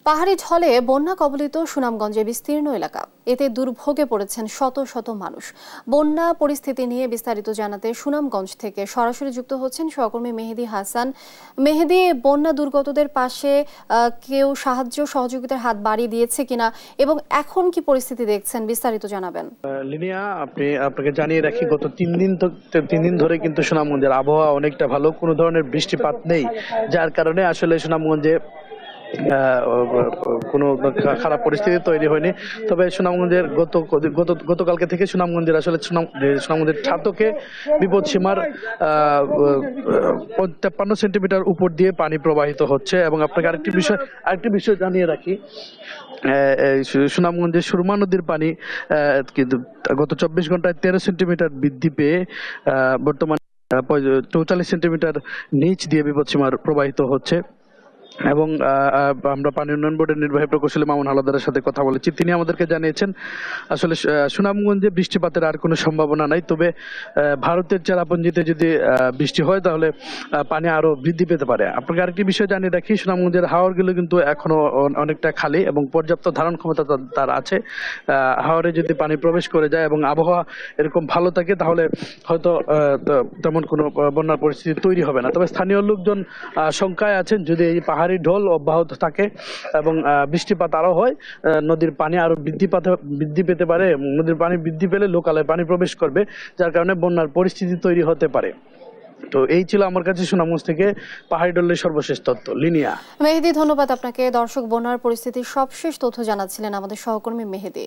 পাহাড়ি ঢলে বন্যা কবলিত সুনামগঞ্জে বিস্তীর্ণ এলাকা, এতে দুর্ভোগে পড়েছেন শত শত মানুষ। বন্যা পরিস্থিতি নিয়ে বিস্তারিত জানাতে সুনামগঞ্জ থেকে সরাসরি যুক্ত হচ্ছেন সহকর্মী মেহেদি হাসান। মেহেদি, বন্যা দুর্গতদের পাশে কেউ সাহায্য সহযোগিতার হাত বাড়িয়ে দিয়েছে কিনা এবং এখন কি পরিস্থিতি দেখছেন, বিস্তারিত জানাবেন। লিনিয়া, আপনাকে জানিয়ে রাখি, গত 3 দিন ধরে কিন্তু সুনামগঞ্জের আবহাওয়া অনেকটা ভালো, কোনো ধরনের বৃষ্টিপাত নেই, যার কারণে আসলে সুনামগঞ্জে কোনো খারাপ পরিস্থিতি তৈরি হয়নি। তবে সুনামগঞ্জের গতকালকে থেকে সুনামগঞ্জের আসলে সুনামগঞ্জের ছাতকে বিপদ সীমার 53 সেন্টিমিটার উপর দিয়ে পানি প্রবাহিত হচ্ছে। এবং আপনাকে আরেকটি বিষয় জানিয়ে রাখি, সুনামগঞ্জের সুরমা নদীর পানি কিন্তু গত 24 ঘন্টায় 13 সেন্টিমিটার বৃদ্ধি পেয়ে বর্তমানে 44 সেন্টিমিটার নিচ দিয়ে বিপদসীমার প্রবাহিত হচ্ছে। এবং আমরা পানি উন্নয়ন বোর্ডের নির্বাহী প্রকৌশলী মামুন হাওলাদারের সাথে কথা বলেছি, তিনি আমাদেরকে জানিয়েছেন আসলে সুনামগঞ্জে বৃষ্টিপাতের আর কোনো সম্ভাবনা নাই। তবে ভারতের চেরাপুঞ্জিতে যদি বৃষ্টি হয় তাহলে পানি আরো বৃদ্ধি পেতে পারে। আপনাকে আরেকটি বিষয় জানিয়ে রাখি, সুনামগঞ্জের হাওরগুলো কিন্তু এখনো অনেকটা খালি এবং পর্যাপ্ত ধারণ ক্ষমতা তার আছে। হাওরে যদি পানি প্রবেশ করে যায় এবং আবহাওয়া এরকম ভালো থাকে তাহলে হয়তো তেমন কোনো বন্যার পরিস্থিতি তৈরি হবে না। তবে স্থানীয় লোকজন শঙ্কায় আছেন, যদি এই পাহাড়ি ঢল অব্যাহত থাকে এবং বৃষ্টিপাত আরো হয়, নদীর পানি আরো বৃদ্ধি পেতে পারে। নদীর পানি বৃদ্ধি পেলে লোকালয়ে পানি প্রবেশ করবে, যার কারণে বন্যার পরিস্থিতি তৈরি হতে পারে। তো এই ছিল আমার কাছে সুনামগঞ্জ থেকে পাহাড়ি ঢলের সর্বশেষ তথ্য। লিনিয়া। মেহেদি, ধন্যবাদ আপনাকে। দর্শক, বন্যার পরিস্থিতির সবশেষ তথ্য জানাচ্ছিলেন আমাদের সহকর্মী মেহেদি।